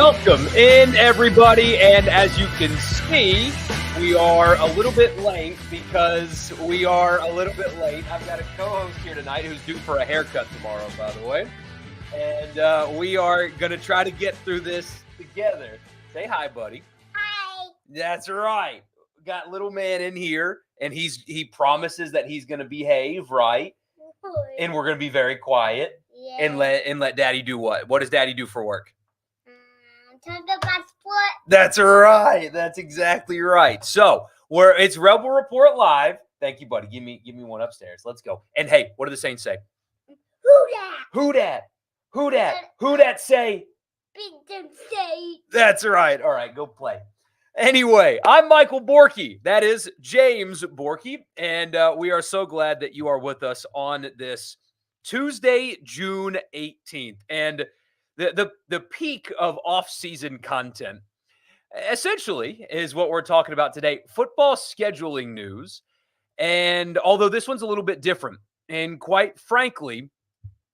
Welcome in, everybody, and as you can see, we are a little bit late because we are a little bit late. I've got a co-host here tonight who's due for a haircut tomorrow, by the way, and we are going to try to get through this together. Say hi, buddy. Hi. That's right. Got little man in here, and he promises that he's going to behave, right? And we're going to be very quiet and let Daddy do what? What does Daddy do for work? Turn the passport. That's right. That's exactly right. So it's Rebel Report Live. Thank you, buddy. Give me one upstairs. Let's go. And hey, what do the Saints say? Who that? Who dat? Who dat? Who dat say? Big them say. That's right. All right, go play. Anyway, I'm Michael Borky. That is James Borky. And we are so glad that you are with us on this Tuesday, June 18th. And the peak of off-season content, essentially, is what we're talking about today. Football scheduling news. And although this one's a little bit different, and quite frankly,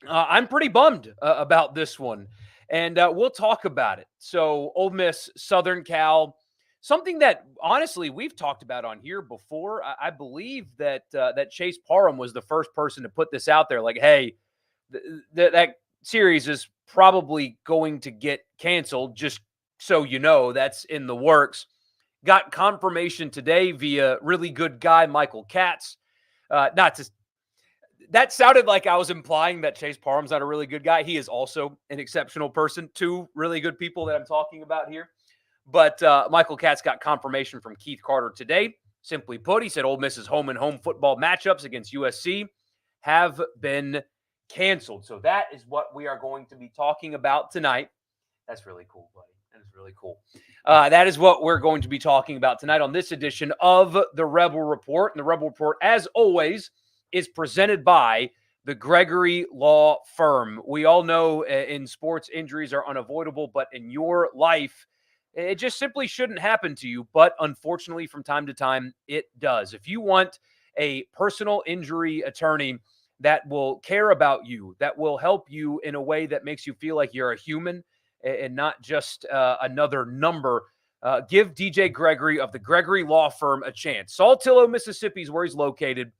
I'm pretty bummed about this one. And we'll talk about it. So, Ole Miss, Southern Cal, something that, honestly, we've talked about on here before. I believe that Chase Parham was the first person to put this out there. Like, hey, that series is probably going to get canceled, just so you know. That's in the works. Got confirmation today via really good guy Michael Katz. That sounded like I was implying that Chase Parham's not a really good guy. He is also an exceptional person. Two really good people that I'm talking about here. But Michael Katz got confirmation from Keith Carter today. Simply put, he said Ole Miss's home-and-home football matchups against USC have been canceled. So that is what we are going to be talking about tonight. That's really cool, buddy. That is really cool. That is what we're going to be talking about tonight on this edition of the Rebel Report. And the Rebel Report, as always, is presented by the Gregory Law Firm. We all know in sports, injuries are unavoidable, but in your life, it just simply shouldn't happen to you. But unfortunately, from time to time, it does. If you want a personal injury attorney that will care about you, that will help you in a way that makes you feel like you're a human and not just another number, give DJ Gregory of the Gregory Law Firm a chance. Saltillo, Mississippi is where he's located.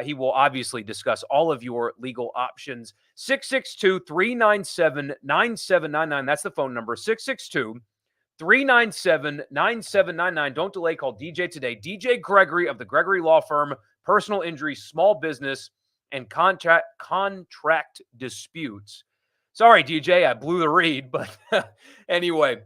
He will obviously discuss all of your legal options. 662-397-9799. That's the phone number, 662-397-9799. Don't delay. Call DJ today. DJ Gregory of the Gregory Law Firm, personal injury, small business, and contract disputes. Sorry, DJ, I blew the read, but anyway,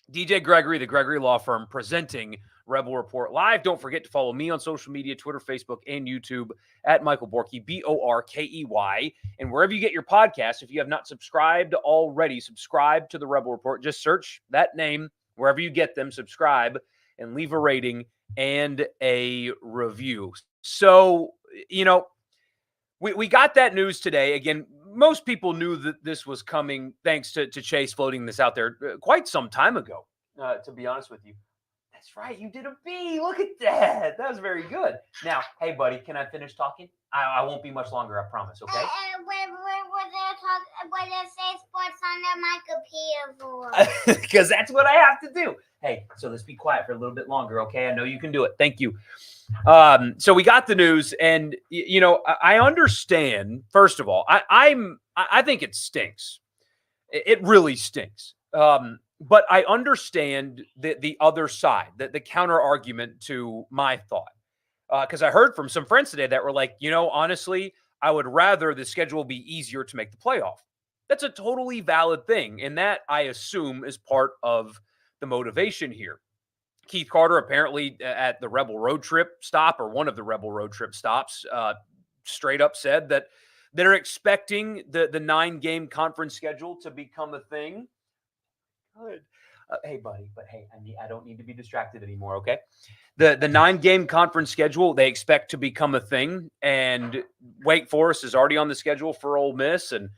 DJ Gregory, the Gregory Law Firm, presenting Rebel Report Live. Don't forget to follow me on social media, Twitter, Facebook, and YouTube at Michael Borky, Borkey. And wherever you get your podcasts, if you have not subscribed already, subscribe to the Rebel Report. Just search that name wherever you get them, subscribe, and leave a rating and a review. So, we got that news today. Again, most people knew that this was coming thanks to Chase floating this out there quite some time ago, to be honest with you. That's right. You did a B. Look at that. That was very good. Now, hey, buddy, can I finish talking? I won't be much longer, I promise, okay? What does say sports under my computer for? Because that's what I have to do. Hey, so let's be quiet for a little bit longer, okay? I know you can do it. Thank you. So we got the news, and I understand. First of all, I think it stinks. It really stinks. But I understand the other side, the counter argument to my thought, because I heard from some friends today that were like, honestly, I would rather the schedule be easier to make the playoff. That's a totally valid thing, and that I assume is part of the motivation here. Keith Carter apparently at the Rebel road trip stop, or one of the Rebel road trip stops, straight up said that they're expecting the 9-game conference schedule to become a thing. Good. Hey, buddy, but hey, I don't need to be distracted anymore, okay? The 9-game conference schedule, they expect to become a thing, and Wake Forest is already on the schedule for Ole Miss, and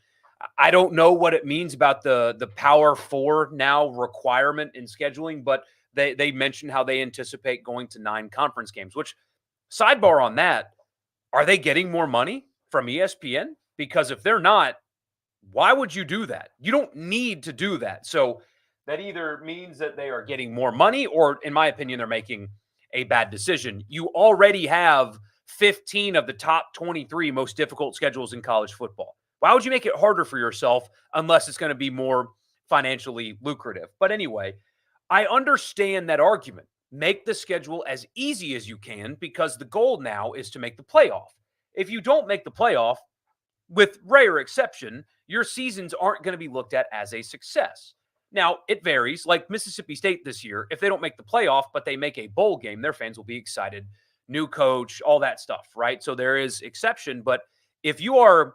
I don't know what it means about the Power 4 now requirement in scheduling, but they mentioned how they anticipate going to 9 conference games, which, sidebar on that, are they getting more money from ESPN? Because if they're not, why would you do that? You don't need to do that. So that either means that they are getting more money or, in my opinion, they're making a bad decision. You already have 15 of the top 23 most difficult schedules in college football. Why would you make it harder for yourself unless it's going to be more financially lucrative? But anyway, I understand that argument. Make the schedule as easy as you can because the goal now is to make the playoff. If you don't make the playoff, with rare exception, your seasons aren't going to be looked at as a success. Now, it varies. Like Mississippi State this year, if they don't make the playoff, but they make a bowl game, their fans will be excited. New coach, all that stuff, right? So there is exception. But if you are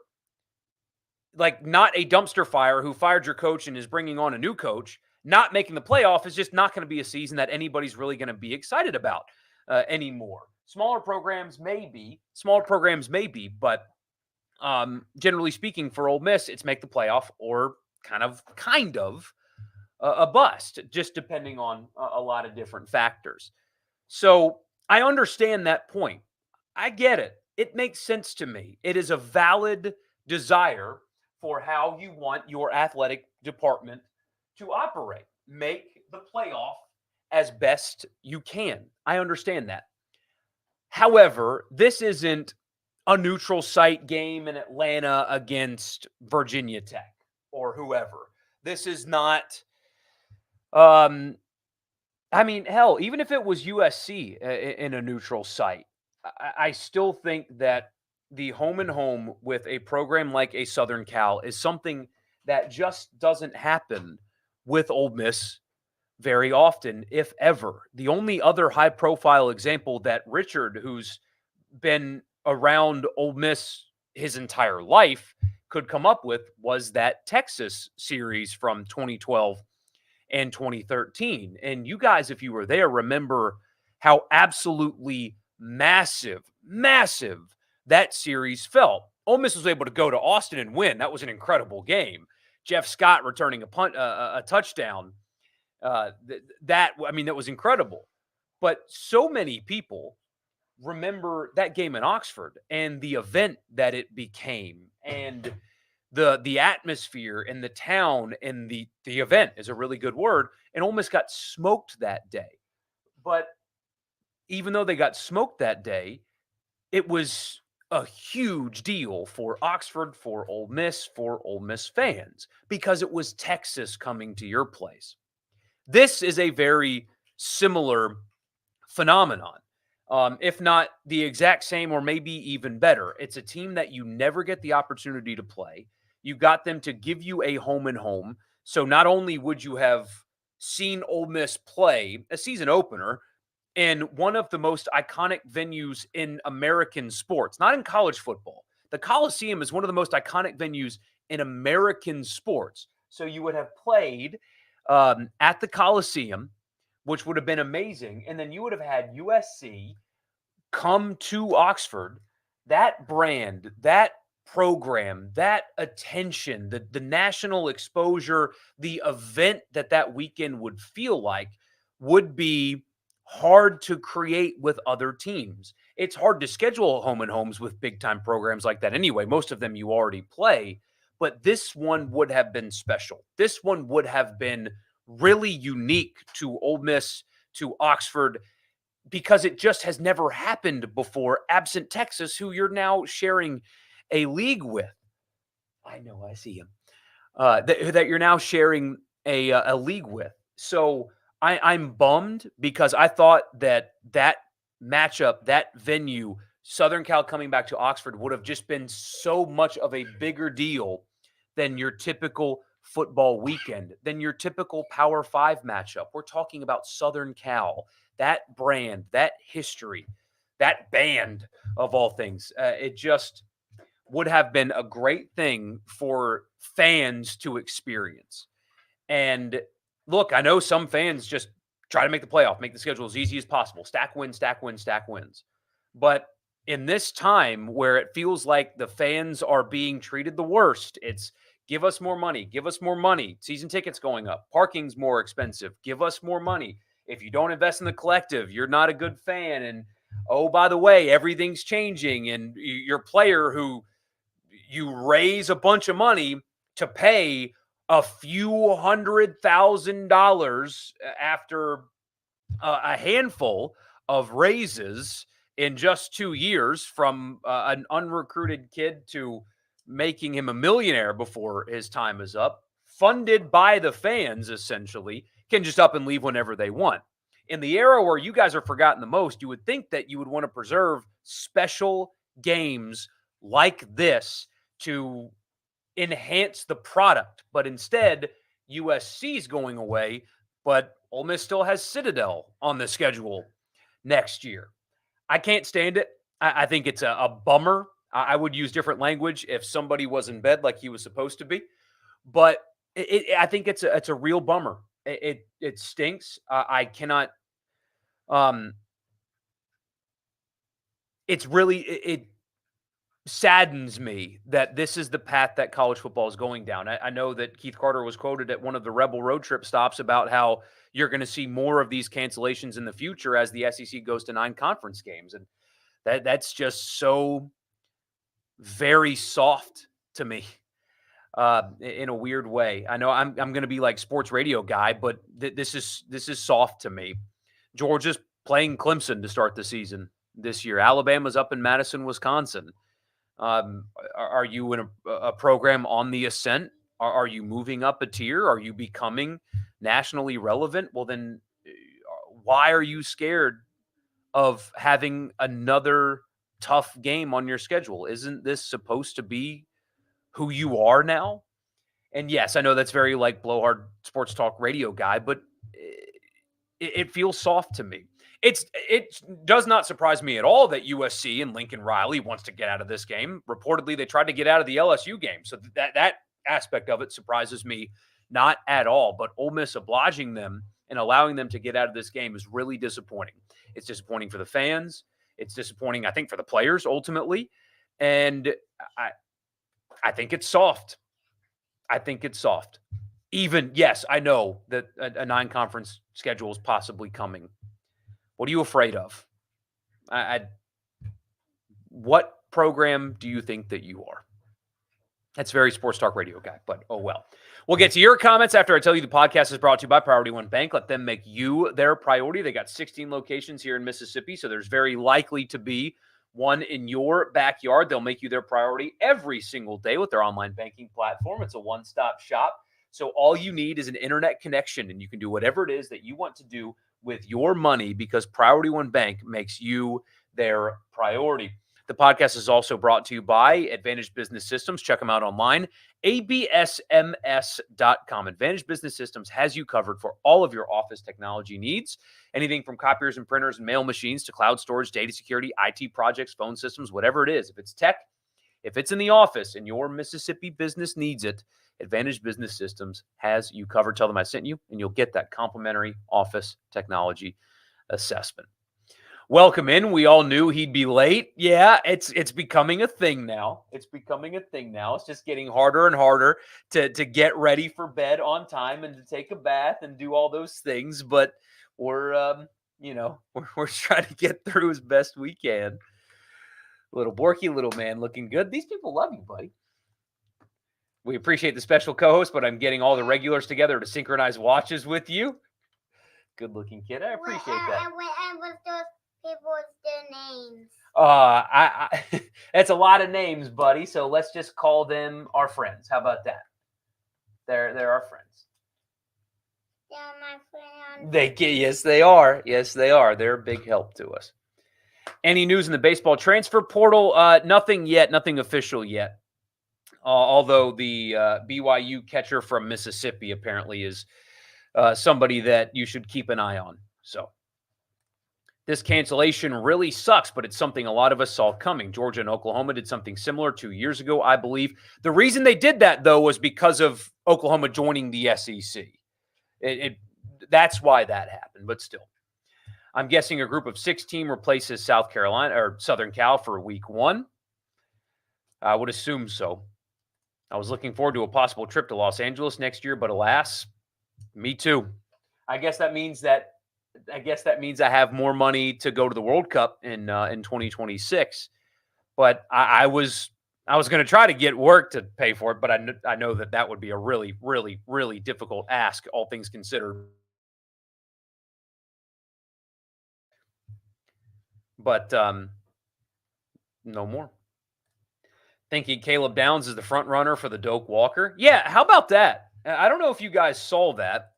like not a dumpster fire who fired your coach and is bringing on a new coach, not making the playoff is just not going to be a season that anybody's really going to be excited about anymore. Smaller programs may be, but generally speaking, for Ole Miss, it's make the playoff or kind of a bust, just depending on a lot of different factors. So I understand that point. I get it. It makes sense to me. It is a valid desire for how you want your athletic department to operate. Make the playoff as best you can. I understand that. However, this isn't a neutral site game in Atlanta against Virginia Tech or whoever. This is not, hell, even if it was USC in a neutral site, I still think that the home and home with a program like a Southern Cal is something that just doesn't happen with Ole Miss very often, if ever. The only other high-profile example that Richard, who's been around Ole Miss his entire life, could come up with was that Texas series from 2012 and 2013. And you guys, if you were there, remember how absolutely massive that series felt. Ole Miss was able to go to Austin and win. That was an incredible game. Jeff Scott returning a touchdown. That was incredible. But so many people remember that game in Oxford and the event that it became, and the atmosphere and the town, and the event is a really good word. And Ole Miss got smoked that day. But even though they got smoked that day, it was a huge deal for Oxford, for Ole Miss fans, because it was Texas coming to your place. This is a very similar phenomenon, if not the exact same, or maybe even better. It's a team that you never get the opportunity to play. You got them to give you a home and home. So not only would you have seen Ole Miss play a season opener in one of the most iconic venues in American sports, not in college football. The Coliseum is one of the most iconic venues in American sports. So you would have played at the Coliseum, which would have been amazing. And then you would have had USC come to Oxford. That brand, that program, that attention, the national exposure, the event that weekend would feel like would be hard to create with other teams. It's hard to schedule home and homes with big time programs like that anyway. Most of them you already play, but this one would have been special. This one would have been really unique to Ole Miss, to Oxford, because it just has never happened before, absent Texas, who you're now sharing a league with. I know, I see him. That you're now sharing a league with. So I'm bummed, because I thought that matchup, that venue, Southern Cal coming back to Oxford, would have just been so much of a bigger deal than your typical football weekend, than your typical Power 5 matchup. We're talking about Southern Cal, that brand, that history, that band of all things. It just would have been a great thing for fans to experience. And look, I know some fans just try to make the playoff, make the schedule as easy as possible. Stack wins, stack wins, stack wins. But in this time where it feels like the fans are being treated the worst, it's give us more money, give us more money. Season tickets going up, parking's more expensive. Give us more money. If you don't invest in the collective, you're not a good fan. And oh, by the way, everything's changing. And your player who you raise a bunch of money to pay a few $100,000 after a handful of raises in just 2 years from an unrecruited kid to making him a millionaire before his time is up, funded by the fans, essentially, can just up and leave whenever they want. In the era where you guys are forgotten the most, you would think that you would want to preserve special games like this to enhance the product. But instead, USC's going away, but Ole Miss still has Citadel on the schedule next year. I can't stand it. I think it's a bummer. I would use different language if somebody was in bed like he was supposed to be. But I think it's a real bummer. It stinks. I cannot. It's really it saddens me that this is the path that college football is going down. I know that Keith Carter was quoted at one of the Rebel road trip stops about how you're going to see more of these cancellations in the future as the SEC goes to 9 conference games, and that's just so very soft to me. In a weird way. I know I'm going to be like sports radio guy, but this is soft to me. Georgia's playing Clemson to start the season this year. Alabama's up in Madison, Wisconsin. Are you in a program on the ascent? Are you moving up a tier? Are you becoming nationally relevant? Well, then why are you scared of having another tough game on your schedule? Isn't this supposed to be who you are now? And yes, I know that's very like blowhard sports talk radio guy, but it feels soft to me. It does not surprise me at all that USC and Lincoln Riley wants to get out of this game. Reportedly, they tried to get out of the LSU game. So that aspect of it surprises me not at all. But Ole Miss obliging them and allowing them to get out of this game is really disappointing. It's disappointing for the fans. It's disappointing, I think, for the players ultimately. And I think it's soft. I think it's soft. Even, yes, I know that a 9-conference schedule is possibly coming. What are you afraid of? What program do you think that you are? That's very sports talk radio guy, but oh well. We'll get to your comments after I tell you the podcast is brought to you by Priority One Bank. Let them make you their priority. They got 16 locations here in Mississippi, so there's very likely to be one in your backyard. They'll make you their priority every single day with their online banking platform. It's a one-stop shop. So all you need is an internet connection, and you can do whatever it is that you want to do with your money because Priority One Bank makes you their priority. The podcast is also brought to you by Advantage Business Systems. Check them out online, absms.com. Advantage Business Systems has you covered for all of your office technology needs. Anything from copiers and printers and mail machines to cloud storage, data security, IT projects, phone systems, whatever it is. If it's tech, if it's in the office and your Mississippi business needs it, Advantage Business Systems has you covered. Tell them I sent you, and you'll get that complimentary office technology assessment. Welcome in. We all knew he'd be late. Yeah, it's becoming a thing now. It's just getting harder and harder to get ready for bed on time and to take a bath and do all those things. But we're we're trying to get through as best we can. Little Borky, little man, looking good. These people love you, buddy. We appreciate the special co-host, but I'm getting all the regulars together to synchronize watches with you. Good-looking kid. I appreciate that. And what's those people's names? That's a lot of names, buddy. So let's just call them our friends. How about that? They're our friends. They're my friends. Yes, they are. Yes, they are. They're a big help to us. Any news in the baseball transfer portal? Nothing yet. Nothing official yet. Although the BYU catcher from Mississippi apparently is somebody that you should keep an eye on. So this cancellation really sucks, but it's something a lot of us saw coming. Georgia and Oklahoma did something similar 2 years ago, I believe. The reason they did that, though, was because of Oklahoma joining the SEC. That's why that happened, but still. I'm guessing a group of 6 team replaces South Carolina or Southern Cal for week 1. I would assume so. I was looking forward to a possible trip to Los Angeles next year, but alas, me too. I guess that means I have more money to go to the World Cup in 2026. But I was I was going to try to get work to pay for it, but I know that would be a really, really, really difficult ask, all things considered. But no more. Thinking Caleb Downs is the front runner for the Doak Walker. Yeah, how about that? I don't know if you guys saw that,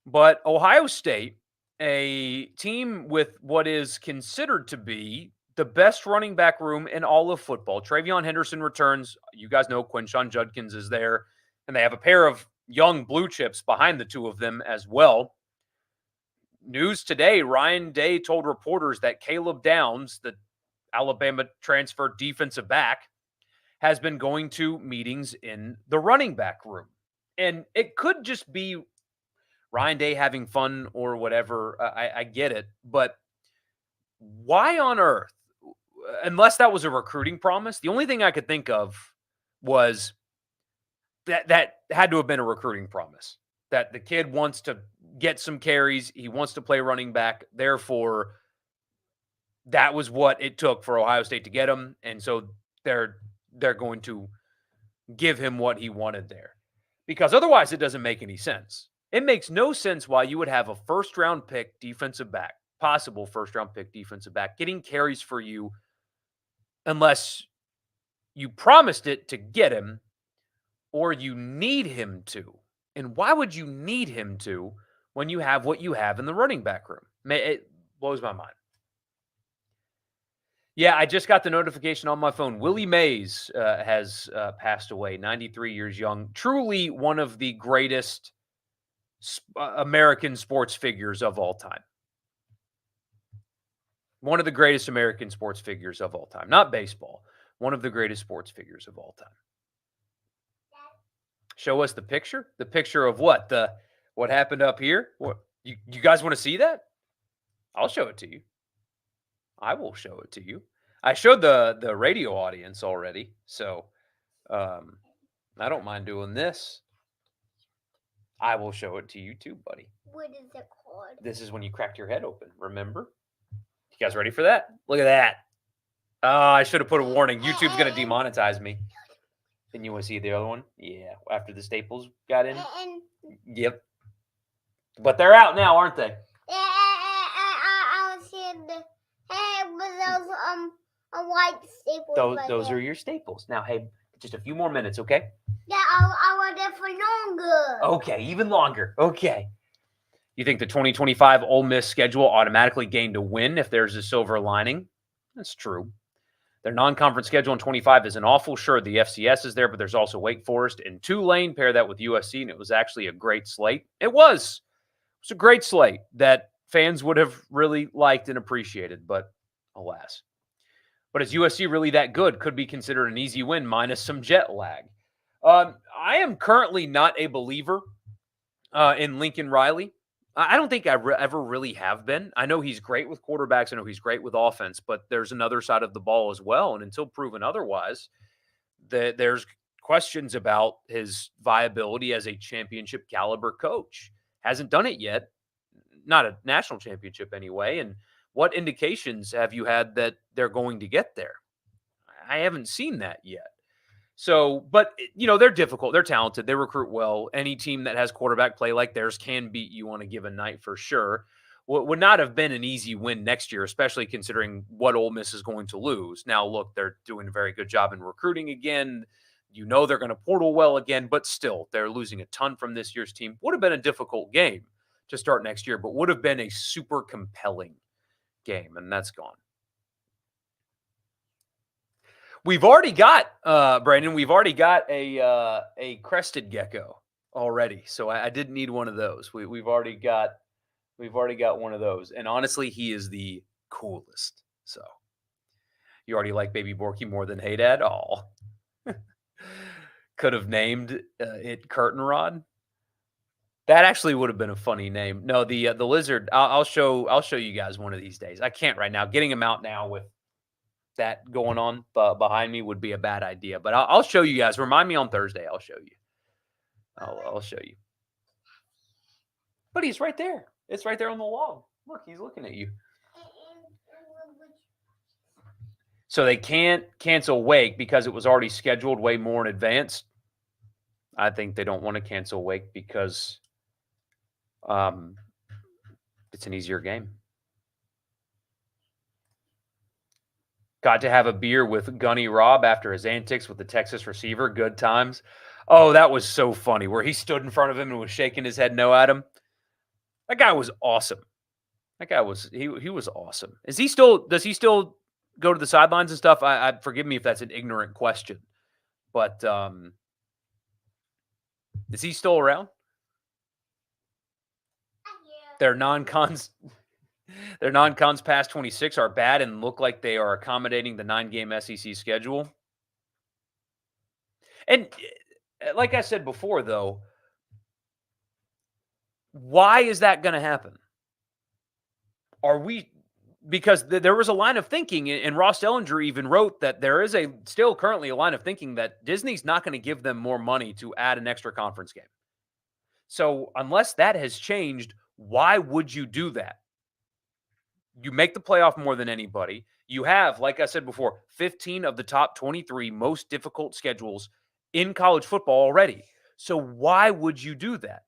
but Ohio State, a team with what is considered to be the best running back room in all of football. Travion Henderson returns. You guys know Quinshon Judkins is there, and they have a pair of young blue chips behind the two of them as well. News today, Ryan Day told reporters that Caleb Downs, the Alabama transfer defensive back, has been going to meetings in the running back room. And it could just be Ryan Day having fun or whatever. I get it. But why on earth, unless that was a recruiting promise, the only thing I could think of was that had to have been a recruiting promise. That the kid wants to get some carries. He wants to play running back. Therefore, that was what it took for Ohio State to get him. And so they're going to give him what he wanted there. Because otherwise, it doesn't make any sense. It makes no sense why you would have a first-round pick defensive back, possible first-round pick defensive back, getting carries for you unless you promised it to get him or you need him to. And why would you need him to when you have what you have in the running back room? It blows my mind. Yeah, I just got the notification on my phone. Willie Mays has passed away, 93 years young. Truly one of the greatest American sports figures of all time. One of the greatest American sports figures of all time. Not baseball. One of the greatest sports figures of all time. Show us the picture? The picture of what? What happened up here? What you guys want to see that? I'll show it to you. I will show it to you. I showed the radio audience already, so I don't mind doing this. I will show it to you too, buddy. What is it called? This is when you cracked your head open, remember? You guys ready for that? Look at that. Oh, I should have put a warning. YouTube's going to demonetize me. And you want to see the other one? Yeah, after the staples got in? Yep. But they're out now, aren't they? Yeah, I was seeing the those white staples. Those are your staples. Now, hey, just a few more minutes, okay? Yeah, I want it for longer. Okay, even longer. Okay. You think the 2025 Ole Miss schedule automatically gained a win if there's a silver lining? That's true. Their non-conference schedule in 25 isn't awful. Sure, the FCS is there, but there's also Wake Forest and Tulane. Pair that with USC, and it was actually a great slate. It was a great slate that fans would have really liked and appreciated, but alas. But is USC really that good? Could be considered an easy win minus some jet lag. I am currently not a believer in Lincoln Riley. I don't think I ever really have been. I know he's great with quarterbacks. I know he's great with offense, but there's another side of the ball as well. And until proven otherwise, there's questions about his viability as a championship caliber coach. Hasn't done it yet. Not a national championship anyway. And what indications have you had that they're going to get there? I haven't seen that yet. So, but, they're difficult. They're talented. They recruit well. Any team that has quarterback play like theirs can beat you on a given night for sure. Would not have been an easy win next year, especially considering what Ole Miss is going to lose. Now, look, they're doing a very good job in recruiting again. They're going to portal well again, but still, they're losing a ton from this year's team. Would have been a difficult game to start next year, but would have been a super compelling game, and that's gone. We've already got Brandon. We've already got a crested gecko already, so I didn't need one of those. We've already got one of those, and honestly, he is the coolest. So you already like Baby Borky more than Hey Dad? Oh, could have named it Curtain Rod. That actually would have been a funny name. No, the lizard. I'll show you guys one of these days. I can't right now. Getting him out now with that going on behind me would be a bad idea. But I'll show you guys. Remind me on Thursday. I'll show you. I'll show you. But he's right there. It's right there on the log. Look, he's looking at you. So they can't cancel Wake because it was already scheduled way more in advance. I think they don't want to cancel Wake because it's an easier game. Got to have a beer with Gunny Robb after his antics with the Texas receiver. Good times. Oh, that was so funny where he stood in front of him and was shaking his head no at him. That guy was awesome. That guy was he was awesome. Does he still go to the sidelines and stuff? I forgive me if that's an ignorant question. But is he still around? Their non-cons past 26 are bad and look like they are accommodating the 9-game SEC schedule. And like I said before, though, why is that going to happen? Because there was a line of thinking, and Ross Dellinger even wrote that there is still currently a line of thinking that Disney's not going to give them more money to add an extra conference game. So unless that has changed, why would you do that? You make the playoff more than anybody. You have, like I said before, 15 of the top 23 most difficult schedules in college football already. So why would you do that?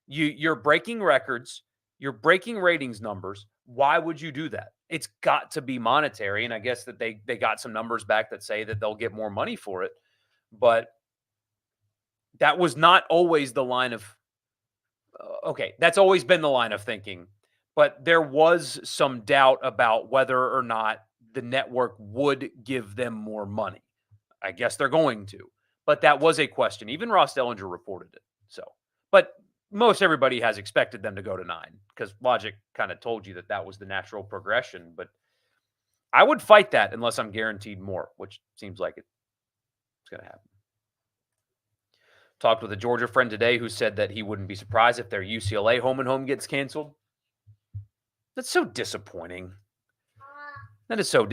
You're breaking records. You're breaking ratings numbers. Why would you do that? It's got to be monetary, and I guess that they got some numbers back that say that they'll get more money for it. But that was not always the line of okay, that's always been the line of thinking. But there was some doubt about whether or not the network would give them more money. I guess they're going to. But that was a question. Even Ross Dellinger reported it. So, but most everybody has expected them to go to 9 because logic kind of told you that was the natural progression. But I would fight that unless I'm guaranteed more, which seems like it's going to happen. Talked with a Georgia friend today who said that he wouldn't be surprised if their UCLA home and home gets canceled. That's so disappointing. That is so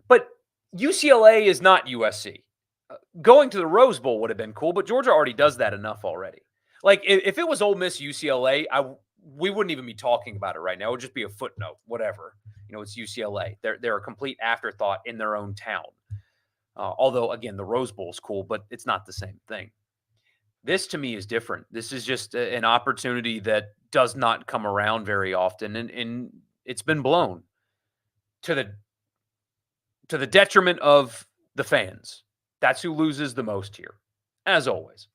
but UCLA is not USC. Going to the Rose Bowl would have been cool, but Georgia already does that enough already. Like, if it was Ole Miss UCLA, we wouldn't even be talking about it right now. It would just be a footnote, whatever. It's UCLA. They're a complete afterthought in their own town. Although, again, the Rose Bowl is cool, but it's not the same thing. This, to me, is different. This is just an opportunity that does not come around very often, and it's been blown to the detriment of the fans. That's who loses the most here, as always.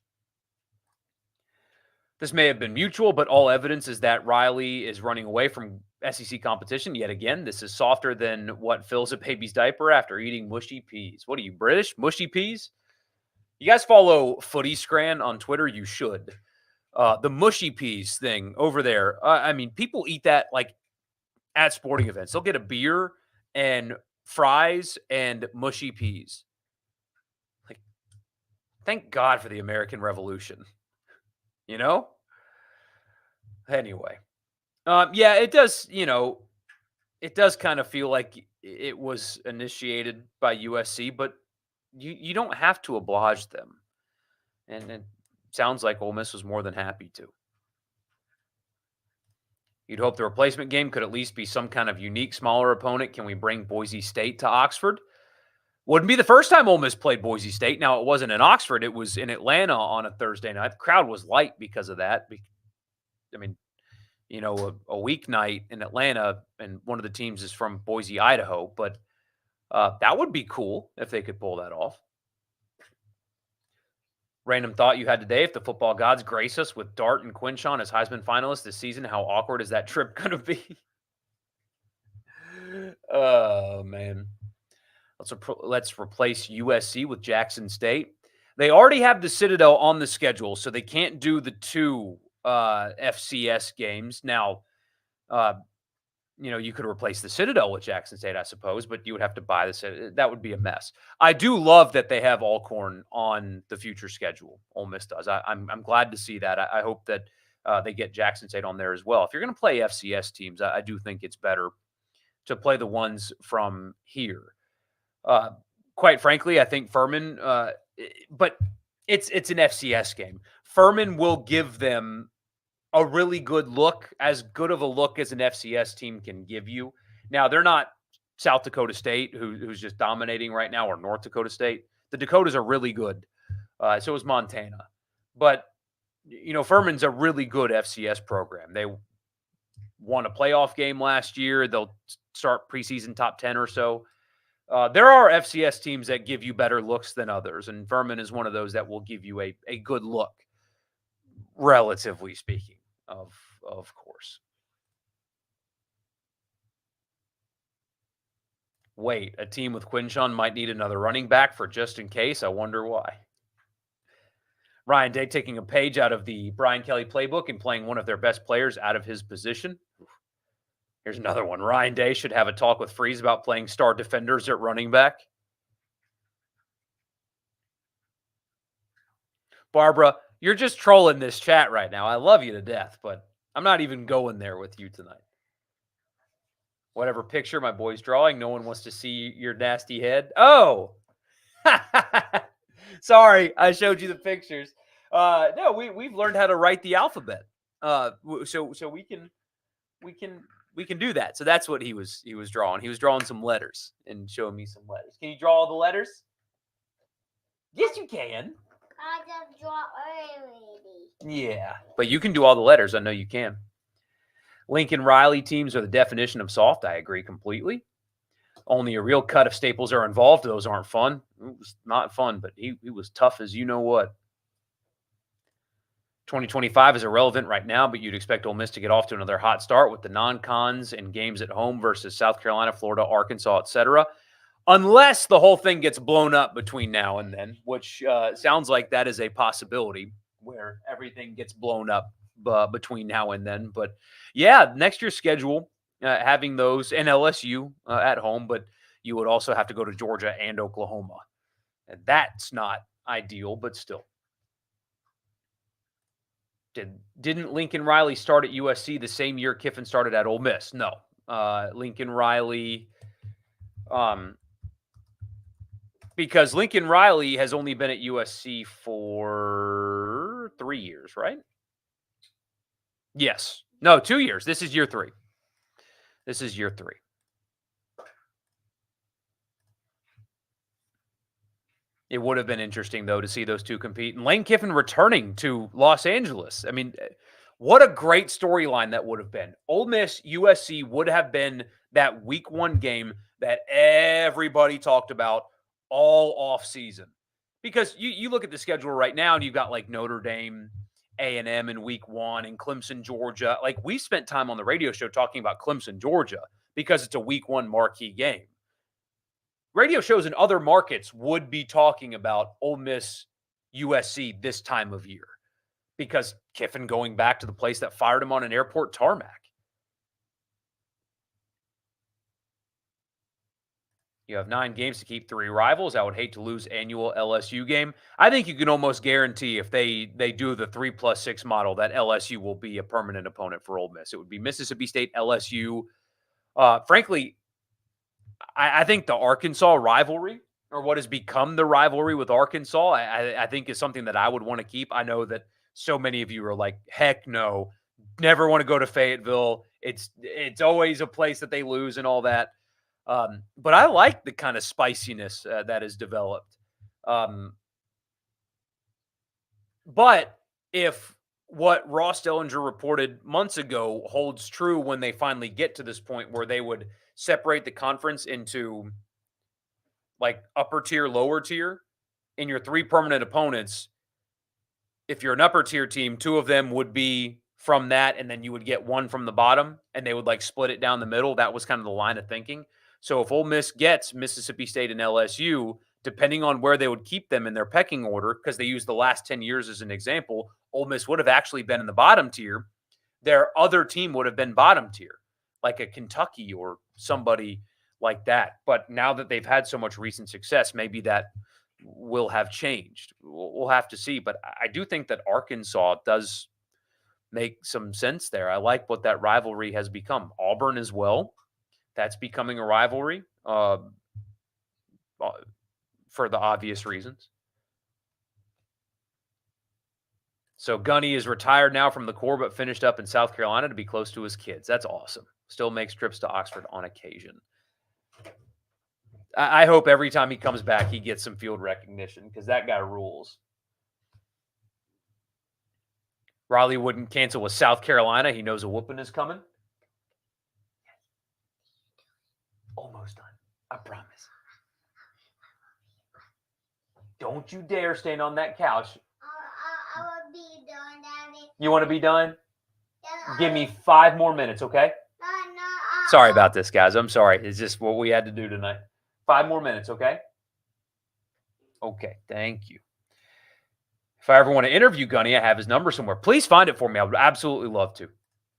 This may have been mutual, but all evidence is that Riley is running away from SEC competition yet again. This is softer than what fills a baby's diaper after eating mushy peas. What are you, British? Mushy peas? You guys follow Footy Scran on Twitter? You should. The mushy peas thing over there. People eat that like at sporting events. They'll get a beer and fries and mushy peas. Like, thank God for the American Revolution. Anyway. It does, it does kind of feel like it was initiated by USC, but you don't have to oblige them. And it sounds like Ole Miss was more than happy to. You'd hope the replacement game could at least be some kind of unique, smaller opponent. Can we bring Boise State to Oxford? Wouldn't be the first time Ole Miss played Boise State. Now, it wasn't in Oxford. It was in Atlanta on a Thursday night. The crowd was light because of that. A weeknight in Atlanta, and one of the teams is from Boise, Idaho. But that would be cool if they could pull that off. Random thought you had today. If the football gods grace us with Dart and Quinshon as Heisman finalists this season, how awkward is that trip going to be? Oh, man. Let's replace USC with Jackson State. They already have the Citadel on the schedule, so they can't do the 2 FCS games. Now, you could replace the Citadel with Jackson State, I suppose, but you would have to buy the Citadel. That would be a mess. I do love that they have Alcorn on the future schedule. Ole Miss does. I'm glad to see that. I hope that they get Jackson State on there as well. If you're going to play FCS teams, I do think it's better to play the ones from here. Quite frankly, I think Furman, but it's an FCS game. Furman will give them a really good look, as good of a look as an FCS team can give you. Now, they're not South Dakota State, who's just dominating right now, or North Dakota State. The Dakotas are really good. So is Montana. But, Furman's a really good FCS program. They won a playoff game last year. They'll start preseason top 10 or so. There are FCS teams that give you better looks than others, and Furman is one of those that will give you a good look, relatively speaking, of course. Wait, a team with Quinshawn might need another running back for just in case? I wonder why. Ryan Day taking a page out of the Brian Kelly playbook and playing one of their best players out of his position. Here's another one. Ryan Day should have a talk with Freeze about playing star defenders at running back. Barbara, you're just trolling this chat right now. I love you to death, but I'm not even going there with you tonight. Whatever picture my boy's drawing, no one wants to see your nasty head. Oh! Sorry, I showed you the pictures. No, we've learned how to write the alphabet. So we can do that. So that's what he was drawing. He was drawing some letters and showing me some letters. Can you draw all the letters? Yes, you can. I just draw already. Yeah, but you can do all the letters. I know you can. Lincoln Riley teams are the definition of soft. I agree completely. Only a real cut of Staples are involved. Those aren't fun. It was not fun, but he was tough as you know what. 2025 is irrelevant right now, but you'd expect Ole Miss to get off to another hot start with the non-cons and games at home versus South Carolina, Florida, Arkansas, etc. Unless the whole thing gets blown up between now and then, which sounds like that is a possibility where everything gets blown up between now and then. But yeah, next year's schedule, having those and LSU at home, but you would also have to go to Georgia and Oklahoma. And that's not ideal, but still. Didn't Lincoln Riley start at USC the same year Kiffin started at Ole Miss? No. Lincoln Riley, because Lincoln Riley has only been at USC for 3 years, right? Yes. No, 2 years. This is year 3. This is year 3. It would have been interesting, though, to see those two compete. And Lane Kiffin returning to Los Angeles. I mean, what a great storyline that would have been. Ole Miss, USC would have been that week 1 game that everybody talked about all off season. Because you look at the schedule right now, and you've got like Notre Dame, A&M in week 1, and Clemson, Georgia. Like, we spent time on the radio show talking about Clemson, Georgia, because it's a week 1 marquee game. Radio shows in other markets would be talking about Ole Miss, USC this time of year because Kiffin going back to the place that fired him on an airport tarmac. You have 9 games to keep 3 rivals. I would hate to lose annual LSU game. I think you can almost guarantee if they do the 3+6 model that LSU will be a permanent opponent for Ole Miss. It would be Mississippi State, LSU. Frankly, I think the Arkansas rivalry, or what has become the rivalry with Arkansas, I think is something that I would want to keep. I know that so many of you are like, heck no, never want to go to Fayetteville. It's always a place that they lose and all that. But I like the kind of spiciness that has developed. But if what Ross Dellinger reported months ago holds true when they finally get to this point where they would separate the conference into like upper tier, lower tier, in your 3 permanent opponents, if you're an upper tier team, 2 of them would be from that, and then you would get 1 from the bottom, and they would like split it down the middle. That was kind of the line of thinking. So if Ole Miss gets Mississippi State and LSU, depending on where they would keep them in their pecking order, because they used the last 10 years as an example, Ole Miss would have actually been in the bottom tier. Their other team would have been bottom tier, like a Kentucky or somebody like that. But now that they've had so much recent success, maybe that will have changed. We'll have to see. But I do think that Arkansas does make some sense there. I like what that rivalry has become. Auburn as well. That's becoming a rivalry for the obvious reasons. So Gunny is retired now from the Corps, but finished up in South Carolina to be close to his kids. That's awesome. Still makes trips to Oxford on occasion. I hope every time he comes back, he gets some field recognition because that guy rules. Riley wouldn't cancel with South Carolina. He knows a whooping is coming. Almost done. I promise. Don't you dare stand on that couch. I will be done, Daddy. You want to be done? Yeah, Give me 5 more minutes, okay? No, Sorry about this, guys. I'm sorry. It's just what we had to do tonight. 5 more minutes, okay? Okay, thank you. If I ever want to interview Gunny, I have his number somewhere. Please find it for me. I would absolutely love to.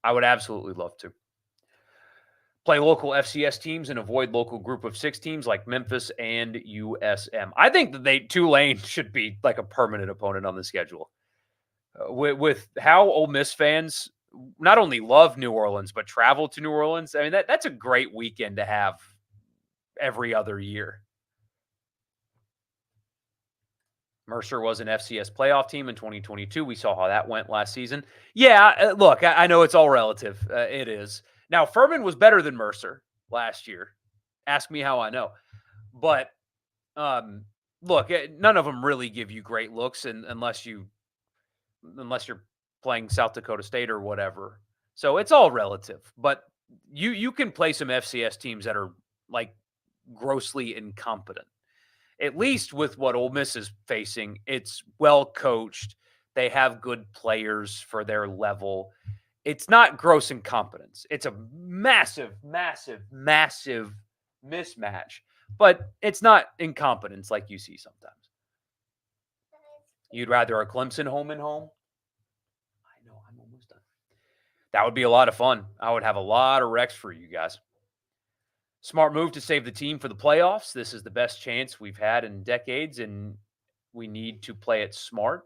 I would absolutely love to. Play local FCS teams and avoid local group of 6 teams like Memphis and USM. I think that Tulane should be like a permanent opponent on the schedule. With how Ole Miss fans not only love New Orleans, but travel to New Orleans. I mean, that's a great weekend to have every other year. Mercer was an FCS playoff team in 2022. We saw how that went last season. Yeah, look, I know it's all relative. It is. Now, Furman was better than Mercer last year. Ask me how I know. But, look, none of them really give you great looks unless you're playing South Dakota State or whatever. So it's all relative. But you can play some FCS teams that are, like, grossly incompetent. At least with what Ole Miss is facing, it's well coached. They have good players for their level. It's not gross incompetence. It's a massive, massive, massive mismatch. But it's not incompetence like you see sometimes. You'd rather a Clemson home and home? I know, I'm almost done. That would be a lot of fun. I would have a lot of recs for you guys. Smart move to save the team for the playoffs. This is the best chance we've had in decades, and we need to play it smart.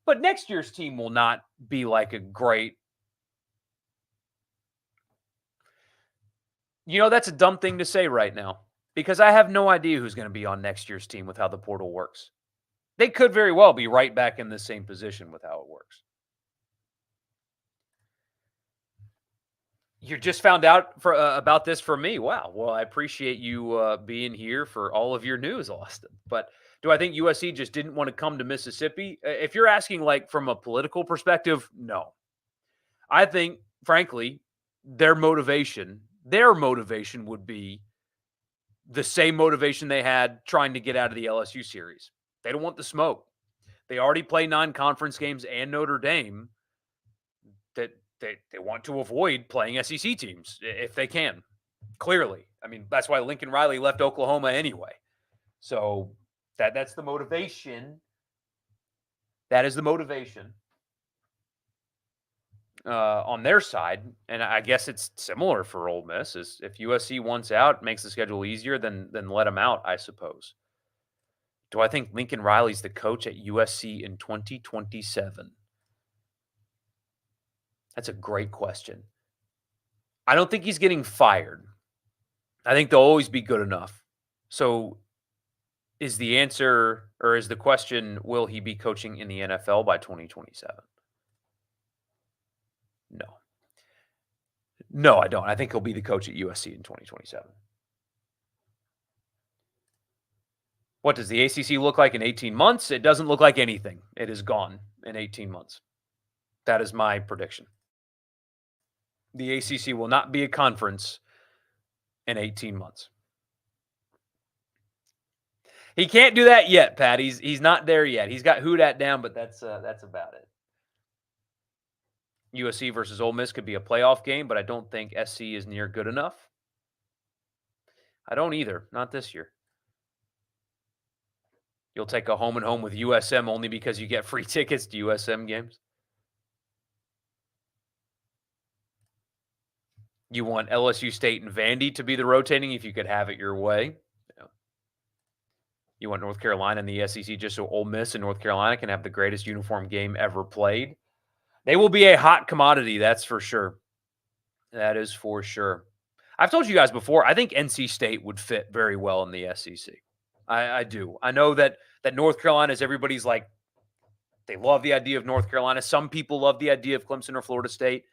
But next year's team will not be like a great... that's a dumb thing to say right now because I have no idea who's going to be on next year's team with how the portal works. They could very well be right back in the same position with how it works. You just found out about this from me. Wow. Well, I appreciate you being here for all of your news, Austin. But do I think USC just didn't want to come to Mississippi? If you're asking like from a political perspective, no. I think, frankly, their motivation would be the same motivation they had trying to get out of the LSU series. They don't want the smoke. They already play non-conference games and Notre Dame. That they want to avoid playing SEC teams if they can. Clearly. I mean, that's why Lincoln Riley left Oklahoma anyway. So that's the motivation. That is the motivation on their side. And I guess it's similar for Ole Miss. Is if USC wants out, it makes the schedule easier, then let them out, I suppose. Do I think Lincoln Riley's the coach at USC in 2027? That's a great question. I don't think he's getting fired. I think they'll always be good enough. So is the answer, or is the question, will he be coaching in the NFL by 2027? No. No, I don't. I think he'll be the coach at USC in 2027. What does the ACC look like in 18 months? It doesn't look like anything. It is gone in 18 months. That is my prediction. The ACC will not be a conference in 18 months. He can't do that yet, Pat. He's not there yet. He's got who dat down, but that's about it. USC versus Ole Miss could be a playoff game, but I don't think SC is near good enough. I don't either. Not this year. You'll take a home and home with USM only because you get free tickets to USM games. You want LSU State and Vandy to be the rotating if you could have it your way. Yeah. You want North Carolina and the SEC just so Ole Miss and North Carolina can have the greatest uniform game ever played. They will be a hot commodity, that's for sure. That is for sure. I've told you guys before, I think NC State would fit very well in the SEC. I do. I know that North Carolina is everybody's like, they love the idea of North Carolina. Some people love the idea of Clemson or Florida State.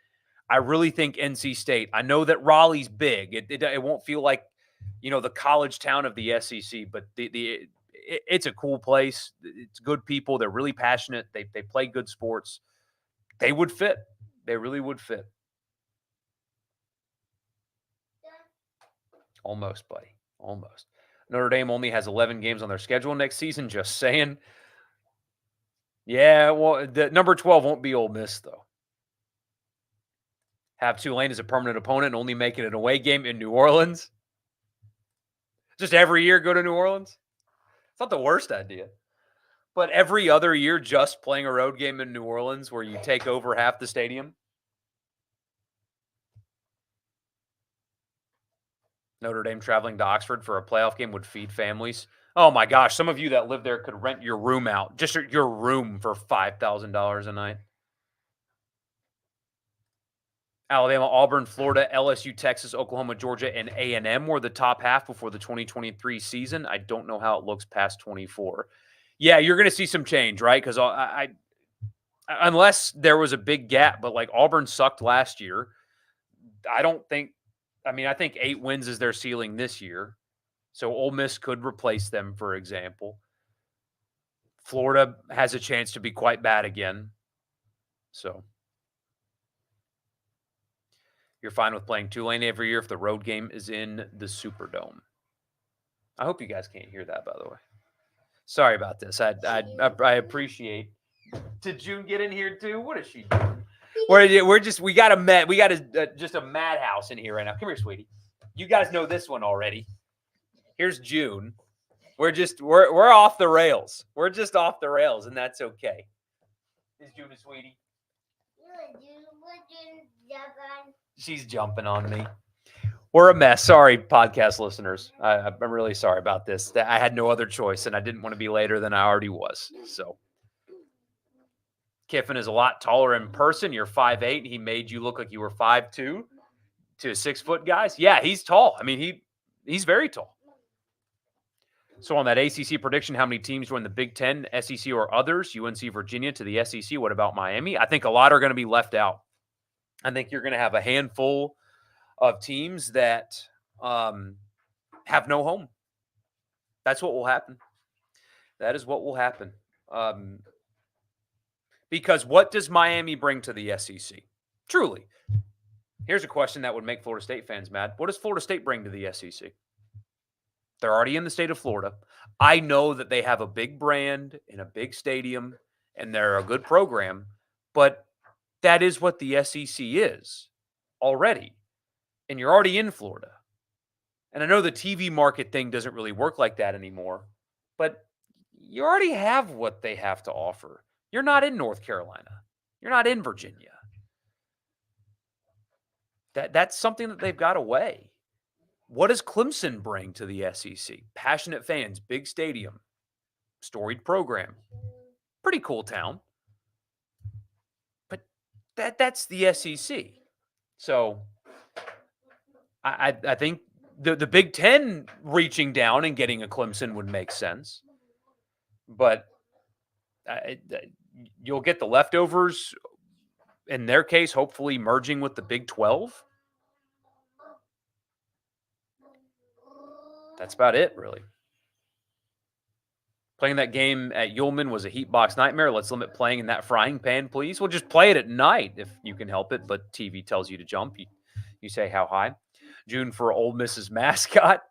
I really think NC State. I know that Raleigh's big. It won't feel like the college town of the SEC, but it's a cool place. It's good people. They're really passionate. They play good sports. They would fit. They really would fit. Almost, buddy. Almost. Notre Dame only has 11 games on their schedule next season. Just saying. Yeah, well, the number 12 won't be Ole Miss, though. Have Tulane as a permanent opponent and only make it an away game in New Orleans. Just every year go to New Orleans. It's not the worst idea. But every other year just playing a road game in New Orleans where you take over half the stadium. Notre Dame traveling to Oxford for a playoff game would feed families. Oh my gosh, some of you that live there could rent your room out, just your room for $5,000 a night. Alabama, Auburn, Florida, LSU, Texas, Oklahoma, Georgia, and A&M were the top half before the 2023 season. I don't know how it looks past 24. Yeah, you're going to see some change, right? Because I unless there was a big gap, but like Auburn sucked last year. I think 8 wins is their ceiling this year. So Ole Miss could replace them, for example. Florida has a chance to be quite bad again. So you're fine with playing Tulane every year if the road game is in the Superdome. I hope you guys can't hear that, by the way. Sorry about this. I appreciate. Did June get in here too? What is she doing? We got a madhouse in here right now. Come here, sweetie. You guys know this one already. Here's June. We're off the rails. We're just off the rails, and that's okay. Is June a sweetie? She's jumping on me. We're a mess. Sorry, podcast listeners. I'm really sorry about this. I had no other choice, and I didn't want to be later than I already was. So, Kiffin is a lot taller in person. You're 5'8". He made you look like you were 5'2" to 6 foot guys. Yeah, he's tall. I mean, he's very tall. So on that ACC prediction, how many teams join the Big Ten, SEC, or others? UNC, Virginia to the SEC. What about Miami? I think a lot are going to be left out. I think you're going to have a handful of teams that have no home. That's what will happen. That is what will happen. Because what does Miami bring to the SEC? Truly. Here's a question that would make Florida State fans mad. What does Florida State bring to the SEC? They're already in the state of Florida. I know that they have a big brand in a big stadium, and they're a good program, but that is what the SEC is already. And you're already in Florida. And I know the TV market thing doesn't really work like that anymore, but you already have what they have to offer. You're not in North Carolina. You're not in Virginia. That's something that they've got to weigh. What does Clemson bring to the SEC? Passionate fans, big stadium, storied program. Pretty cool town. But that's the SEC. So I think the Big Ten reaching down and getting a Clemson would make sense. But you'll get the leftovers, in their case, hopefully merging with the Big 12. That's about it, really. Playing that game at Ullman was a heat box nightmare. Let's limit playing in that frying pan, please. Well, just play it at night if you can help it, but TV tells you to jump. You say how high. June for Ole Miss's mascot.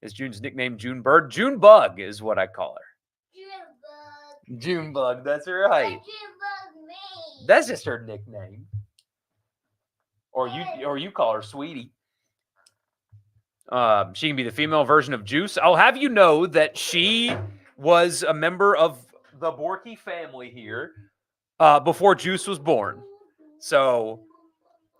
Is June's nickname Junebird? Junebug is what I call her. Junebug, that's right. That's just her nickname. Or you call her Sweetie. She can be the female version of Juice. I'll have you know that she was a member of the Borky family here before Juice was born. So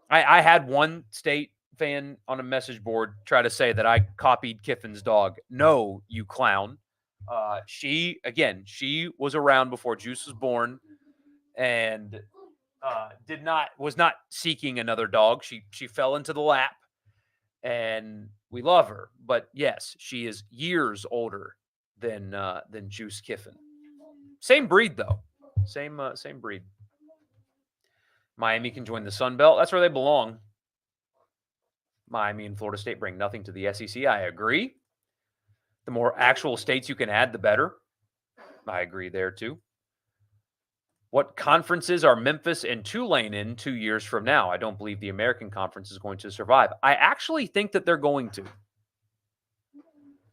I had one State fan on a message board try to say that I copied Kiffin's dog. No, you clown. She was around before Juice was born and was not seeking another dog. She fell into the lap. And we love her, but yes, she is years older than Juice Kiffin. Same breed though, same breed. Miami can join the Sun Belt. That's where they belong. Miami and Florida State bring nothing to the SEC. I agree. The more actual states you can add, the better. I agree there too. What conferences are Memphis and Tulane in 2 years from now? I don't believe the American Conference is going to survive. I actually think that they're going to.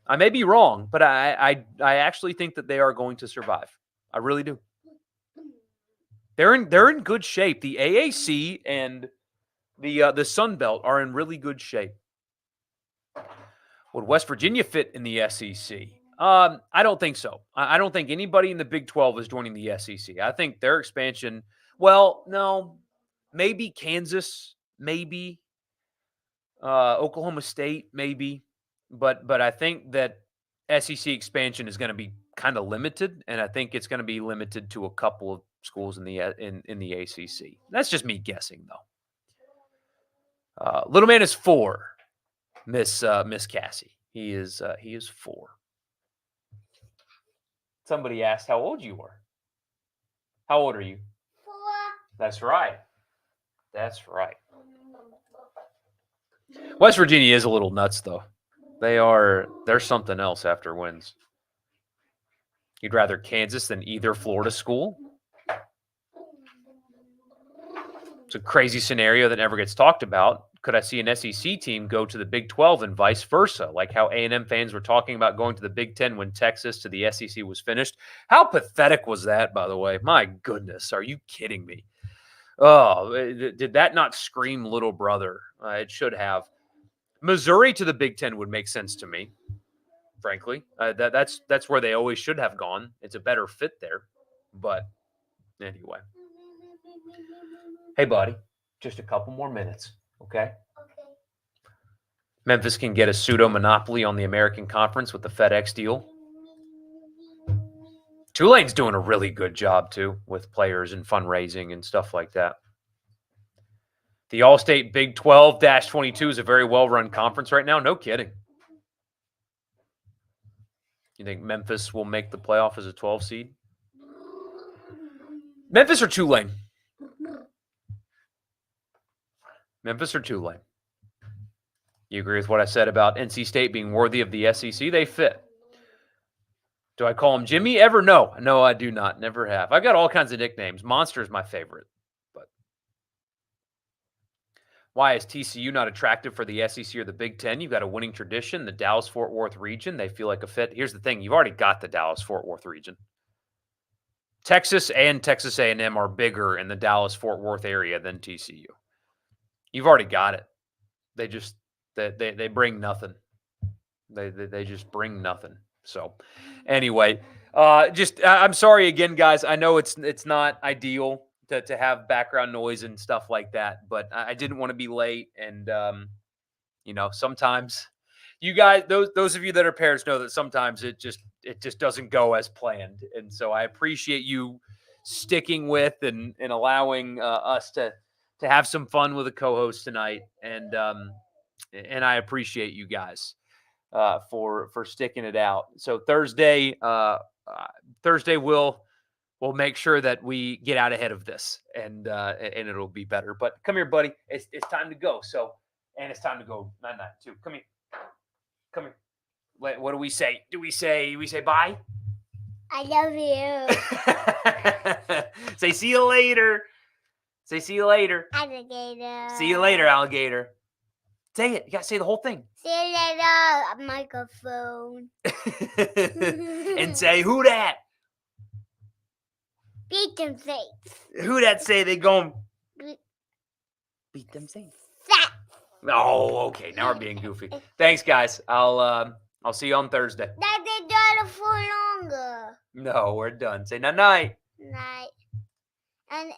I may be wrong, but I actually think that they are going to survive. I really do. They're in good shape. The AAC and the Sun Belt are in really good shape. Would West Virginia fit in the SEC? I don't think so. I don't think anybody in the Big 12 is joining the SEC. I think their expansion, well, no, maybe Kansas, maybe Oklahoma State, maybe, but I think that SEC expansion is going to be kind of limited, and I think it's going to be limited to a couple of schools in the ACC. That's just me guessing, though. Little man is 4. Miss Cassie. He is 4. Somebody asked how old you were. How old are you? 4. That's right. That's right. West Virginia is a little nuts, though. They're something else after wins. You'd rather Kansas than either Florida school? It's a crazy scenario that never gets talked about. Could I see an SEC team go to the Big 12 and vice versa, like how A&M fans were talking about going to the Big 10 when Texas to the SEC was finished? How pathetic was that, by the way? My goodness, are you kidding me? Oh, did that not scream little brother? It should have. Missouri to the Big 10 would make sense to me, frankly. That's where they always should have gone. It's a better fit there. But anyway. Hey, buddy, just a couple more minutes, okay? Okay. Memphis can get a pseudo monopoly on the American Conference with the FedEx deal. Tulane's doing a really good job, too, with players and fundraising and stuff like that. The All-State Big 12-22 is a very well-run conference right now. No kidding. You think Memphis will make the playoff as a 12 seed? Memphis or Tulane? Memphis or Tulane? You agree with what I said about NC State being worthy of the SEC? They fit. Do I call him Jimmy ever? No. No, I do not. Never have. I've got all kinds of nicknames. Monster is my favorite. But why is TCU not attractive for the SEC or the Big Ten? You've got a winning tradition. The Dallas-Fort Worth region, they feel like a fit. Here's the thing. You've already got the Dallas-Fort Worth region. Texas and Texas A&M are bigger in the Dallas-Fort Worth area than TCU. You've already got it. They just they bring nothing. They just bring nothing. So anyway, I'm sorry again, guys. I know it's not ideal to have background noise and stuff like that, but I didn't want to be late. And sometimes you guys, those of you that are parents know that sometimes it just doesn't go as planned. And so I appreciate you sticking with and allowing us to have some fun with a co-host tonight. And I appreciate you guys for sticking it out. So Thursday we'll make sure that we get out ahead of this and it'll be better. But come here, buddy. It's time to go. So, and it's time to go night too. Come here. Come here. What do we say? Do we say bye? I love you. Say see you later. Say see you later. Alligator. See you later, alligator. Say it. You gotta say the whole thing. See you later, microphone. And say who that? Beat them safe. Who that say they gon' beat them safe? Oh, okay. Now we're being goofy. Thanks, guys. I'll see you on Thursday. That they done it for longer. No, we're done. Say night night. Night. And